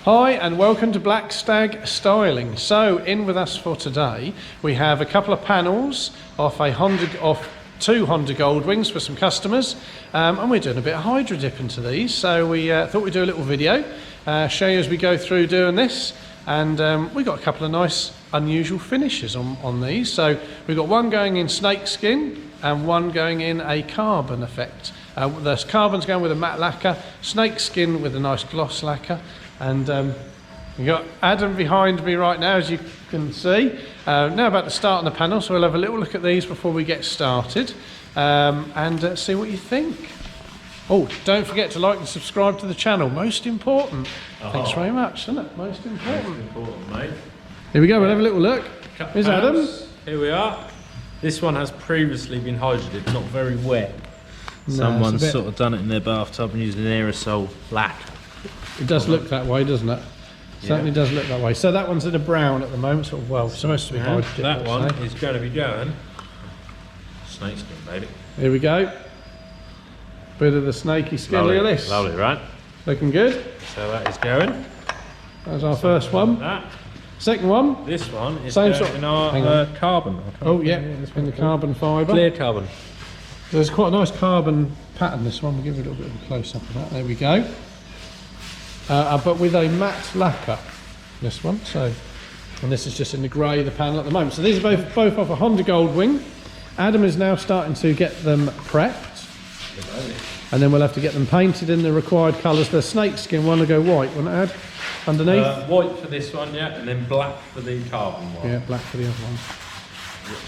Hi and welcome to Black Stag Styling. So in with us for today we have a couple of panels off two Honda Goldwings for some customers, and we're doing a bit of hydro dip into these, so we thought we'd do a little video, show you as we go through doing this, and we got a couple of nice unusual finishes on these. So we've got one going in snakeskin and one going in a carbon effect. The carbon's going with a matte lacquer, snakeskin with a nice gloss lacquer. And we've got Adam behind me right now, as you can see. Now about to start on the panel, so we'll have a little look at these before we get started, and see what you think. Oh, don't forget to like and subscribe to the channel, most important. Thanks very much, isn't it? Most important. Most important, mate. Here we go, we'll have a little look. Here's Adam. Here we are. This one has previously been hydro dipped, not very wet. No, Someone's sort of done it in their bathtub and used an aerosol lacquer. It does look that way, doesn't it? Certainly does look that way. So that one's in a brown at the moment, sort of, well, supposed to be hydro dipped. That one is going to be going snakeskin, baby. Here we go. Bit of the snaky skin, look at this. Lovely, right? Looking good. So that is going. That's our first one. That. Second one. This one is Same going sort. in our carbon. Oh yeah, it's been the carbon fibre. Clear carbon. There's quite a nice carbon pattern, this one. We'll give it a little bit of a close-up of that. There we go. But with a matte lacquer, this one. So, and this is just in the grey, the panel at the moment. So these are both off a Honda Goldwing. Adam is now starting to get them prepped, and then we'll have to get them painted in the required colours. The snakeskin one will go white, won't it, Ad? Underneath? White for this one, yeah, and then black for the carbon one. Yeah, black for the other one.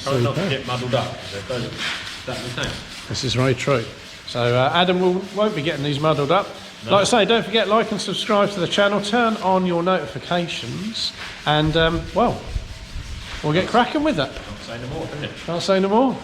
Try not to get muddled up, because they don't look exactly the same. This is very true. So Adam won't be getting these muddled up. No. Like I say, don't forget, like and subscribe to the channel, turn on your notifications, and well, we'll get cracking with it. Can't say no more, can you? Can't say no more.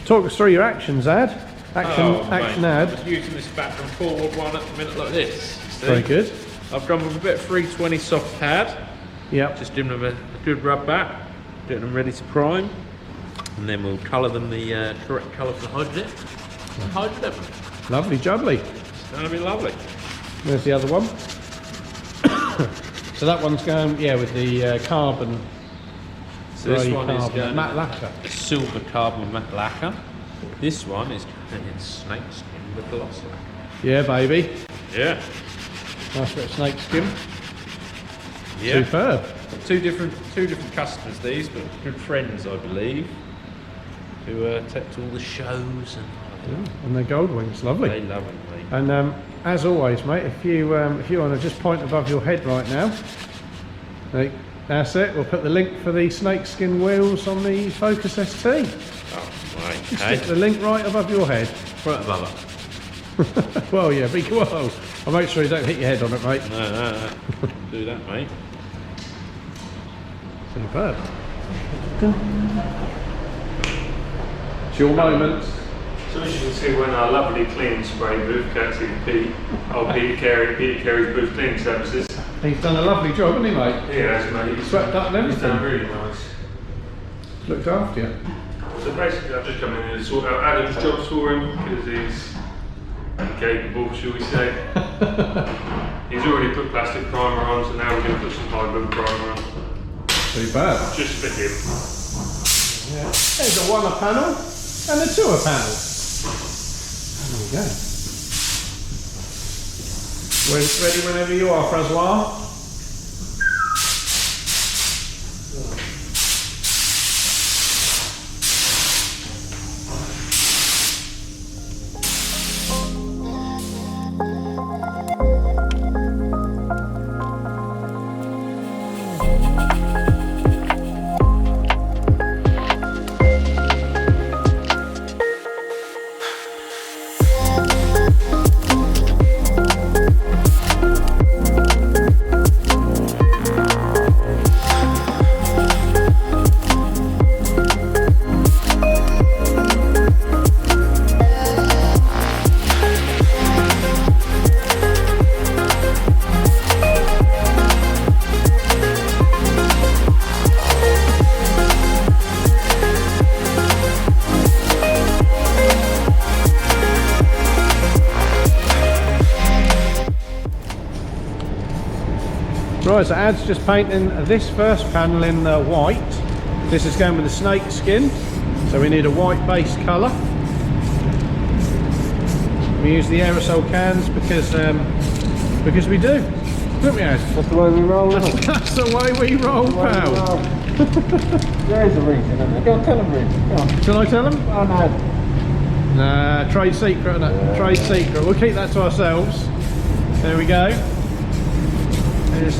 Talk us through your actions, Ad. Action Ad. I'm using this back and forward one at the minute like this. See? Very good. I've gone with a bit of 320 soft pad. Yep. Just giving them a good rub back, getting them ready to prime, and then we'll colour them the correct colour for the hydro dip. Hydro dip. Lovely jubbly. It's going to be lovely. There's the other one. So that one's going, yeah, with the carbon. So this one is going matte lacquer. Silver carbon matte lacquer. This one is going in snakeskin with gloss lacquer. Yeah, baby. Yeah. Nice bit of snakeskin. Yeah. Superb. Two different customers, these, but good friends, I believe, who take to all the shows And they're Goldwings, lovely. They love it, mate. And as always, mate, if you want to just point above your head right now, that's it. We'll put the link for the snakeskin wheels on the Focus ST. Oh, right. Just stick the link right above your head. Right above it. Well, yeah, be well. I'll make sure you don't hit your head on it, mate. No. Do that, mate. Superb. It's your moment. So as you can see, we're in our lovely cleaning spray booth, courtesy of Pete. Peter Carey's booth cleaning services. He's done a lovely job, hasn't he, mate? He has, mate. He's swept up and everything. He's done really nice. Looked after you. So basically, I've just come in here to sort out Adam's jobs for him, because he's incapable, shall we say. He's already put plastic primer on, so now we're going to put some hydro primer on. Too bad. Just for him. Yeah. There's a one-a panel and a two-a panel. There we go. We're ready whenever you are, Francois. Right, so Ad's just painting this first panel in white. This is going with the snake skin, so we need a white base colour. We use the aerosol cans because we do, don't we, Ad? That's the way we roll, isn't it? That's the way we roll, pal. There is a reason, isn't there? Go on, tell them, Rick. Go on. Shall I tell them? Oh, no. Nah, trade secret, isn't it? Yeah. Trade secret. We'll keep that to ourselves. There we go. There's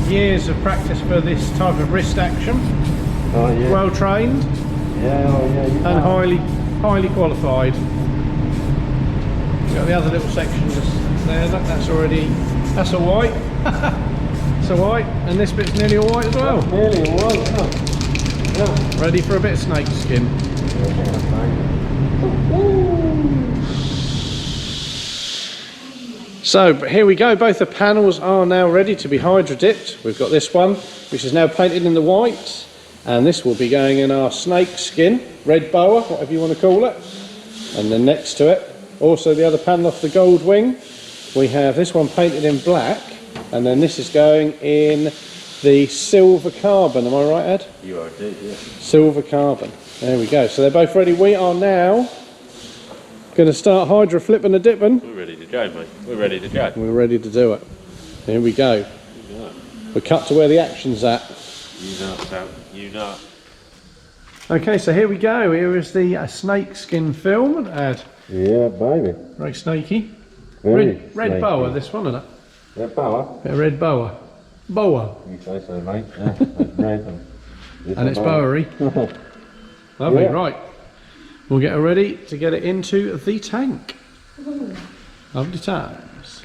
years of practice for this type of wrist action. Oh, yeah. Well trained. Yeah, oh, yeah. And highly qualified. We've got the other little sections there. Look, that's a white. It's a white, and this bit's nearly a white as well. That's nearly a white, isn't it? Yeah. Ready for a bit of snake skin. So here we go, both the panels are now ready to be hydro dipped. We've got this one which is now painted in the white, and this will be going in our snake skin, red boa, whatever you want to call it. And then next to it, also the other panel off the gold wing, we have this one painted in black, and then this is going in the silver carbon. Am I right, Ed? You are indeed, yeah. Silver carbon. There we go. So they're both ready. We are now going to start hydro flipping and dipping. We're ready to go, mate. We're ready to go. We're ready to do it. Here we go. We're cut to where the action's at. You know, Sam. You know. Okay, so here we go. Here is the snake skin film. Ad. Yeah, baby. Very snaky. Very Red snaky. boa, this one, isn't it? Red boa? Bit of red boa. Boa. You say so, mate. Yeah, it's red. And it's bowery. Lovely, Yeah. right. We'll get her ready to get it into the tank. Lovely times.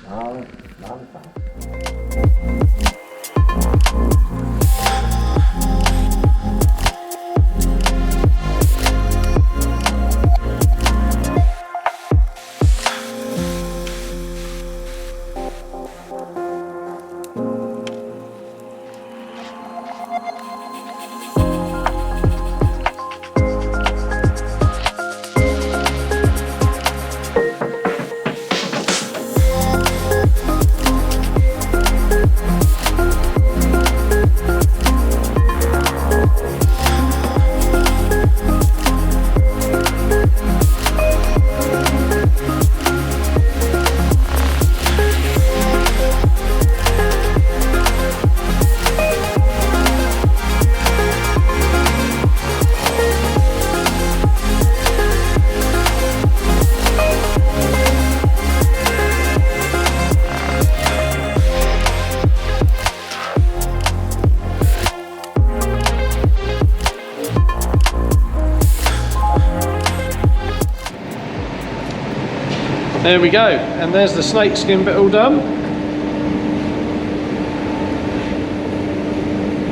There we go, and there's the snake skin bit all done.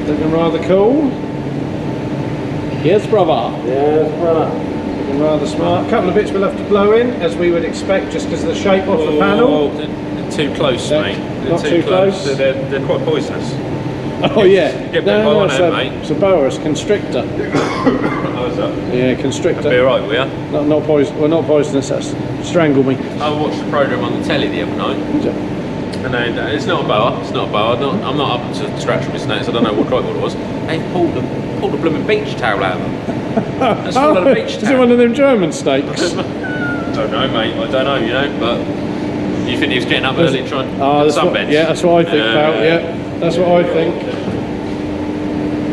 Looking rather cool. Yes, brother. Yes, brother. Looking rather smart. A couple of bits we'll have to blow in, as we would expect, just because of the shape of the panel. They're too close, mate. They're Not too close. They're quite poisonous. Oh yeah. Get bit by one hand, mate. It's a boa, it's a constrictor. How is that? Yeah, constrictor. That'd be alright, will ya? Not poison. Well, not poisonous. That's strangle me. I watched the programme on the telly the other night. And then, it's not a boa. It's not a boa. I'm not up to scratch with my snakes. I don't know what quite what it was. They pulled a blooming beach towel out of them. That's full of beach Is it towel. one of them German snakes? Don't know, mate. I don't know. You know, but you think he was getting up early and trying that's what, sunbeds? yeah, that's what I think, pal. Yeah, that's what I think.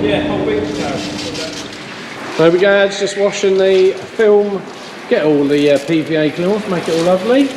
Yeah, whole beach towel. There we go, Ad's just washing the film, get all the PVA glue off, make it all lovely.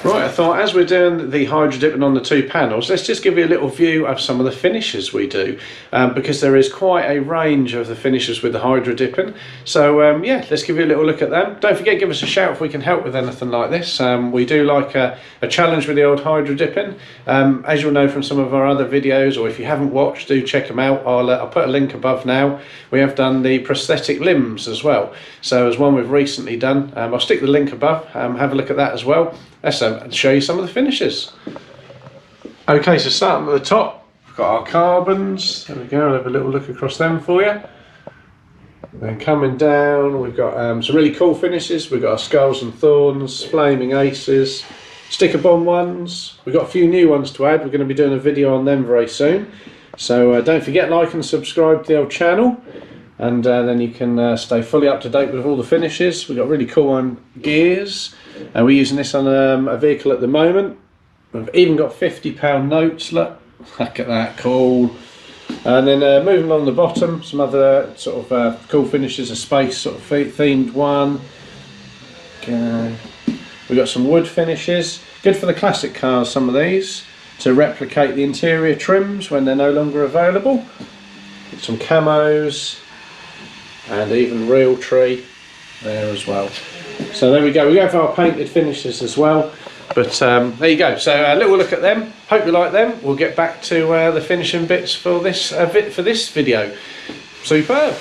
Right, I thought as we're doing the hydro dipping on the two panels, let's just give you a little view of some of the finishes we do, because there is quite a range of the finishes with the hydro dipping. So yeah, let's give you a little look at them. Don't forget, give us a shout if we can help with anything like this. We do like a challenge with the old hydro dipping. As you'll know from some of our other videos, or if you haven't watched, do check them out. I'll put a link above now. We have done the prosthetic limbs as well. So as one we've recently done, I'll stick the link above, have a look at that as well. Let's show you some of the finishes. Okay, so starting at the top, we've got our carbons. There we go, I'll have a little look across them for you. And coming down, we've got some really cool finishes. We've got our skulls and thorns, flaming aces, sticker bomb ones. We've got a few new ones to add. We're going to be doing a video on them very soon. So don't forget, like and subscribe to the old channel, and then you can stay fully up to date with all the finishes. We've got really cool on gears, and we're using this on a vehicle at the moment. We've even got £50 notes. Look at that, cool. And then moving along the bottom, some other sort of cool finishes, a space sort of themed one. Okay. We've got some wood finishes, good for the classic cars, some of these, to replicate the interior trims when they're no longer available. Some camos, and even real tree there as well. So there we go, we have our painted finishes as well. But there you go, so a little look at them. Hope you like them. We'll get back to the finishing bits for this video. Superb.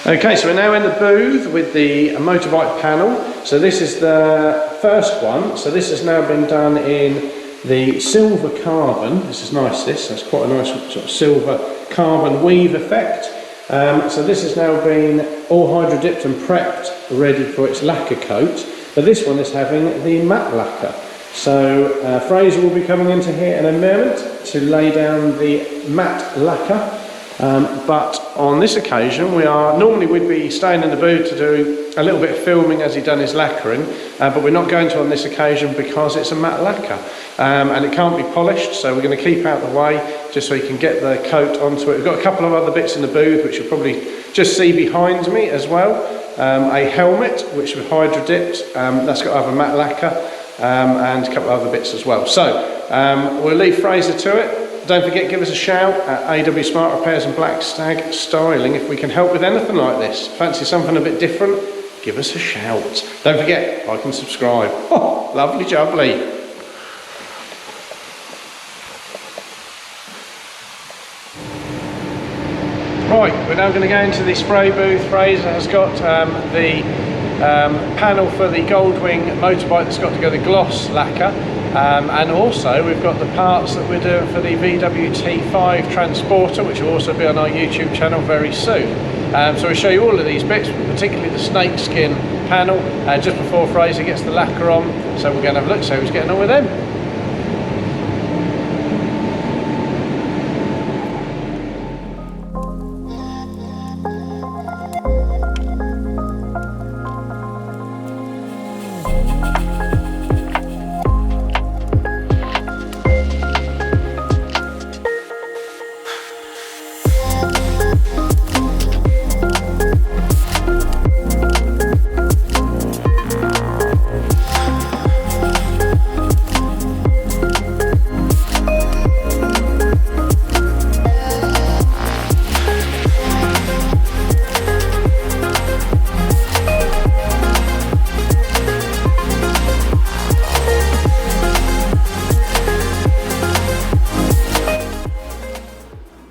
Okay, so we're now in the booth with the motorbike panel. So this is the first one. So this has now been done in the silver carbon. This is nice, that's quite a nice sort of silver carbon weave effect. So this has now been all hydro dipped and prepped, ready for its lacquer coat. But this one is having the matte lacquer. So Fraser will be coming into here in a moment to lay down the matte lacquer. But on this occasion, normally we'd be staying in the booth to do a little bit of filming as he'd done his lacquering, but we're not going to on this occasion because it's a matte lacquer. And it can't be polished, so we're going to keep out the way just so you can get the coat onto it. We've got a couple of other bits in the booth which you'll probably just see behind me as well. A helmet which we've hydro dipped, that's got to have a matte lacquer, and a couple of other bits as well. So we'll leave Fraser to it. Don't forget, give us a shout at AW Smart Repairs and Black Stag Styling if we can help with anything like this. Fancy something a bit different? Give us a shout. Don't forget, like and subscribe. Oh, lovely jubbly. Right, we're now going to go into the spray booth. Fraser has got the panel for the Goldwing motorbike that's got to go the gloss lacquer, and also we've got the parts that we're doing for the VWT5 transporter, which will also be on our YouTube channel very soon. So we'll show you all of these bits, particularly the snakeskin panel, just before Fraser gets the lacquer on. So we're going to have a look, see who's getting on with them.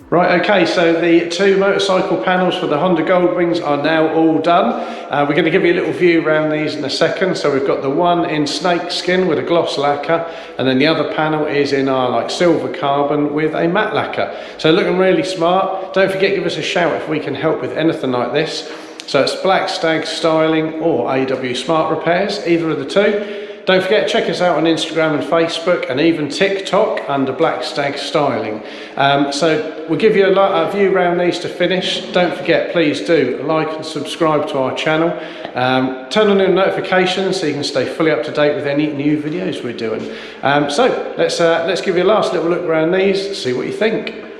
Right, okay, so the two motorcycle panels for the Honda Goldwings are now all done. We're going to give you a little view around these in a second. So we've got the one in snakeskin with a gloss lacquer, and then the other panel is in our silver carbon with a matte lacquer. So looking really smart. Don't forget, give us a shout if we can help with anything like this. So it's Black Stag Styling or AW Smart Repairs, either of the two. Don't forget, check us out on Instagram and Facebook and even TikTok under Black Stag Styling. So we'll give you a view around these to finish. Don't forget, please do like and subscribe to our channel. Turn on the notifications so you can stay fully up to date with any new videos we're doing. So let's give you a last little look around these, see what you think.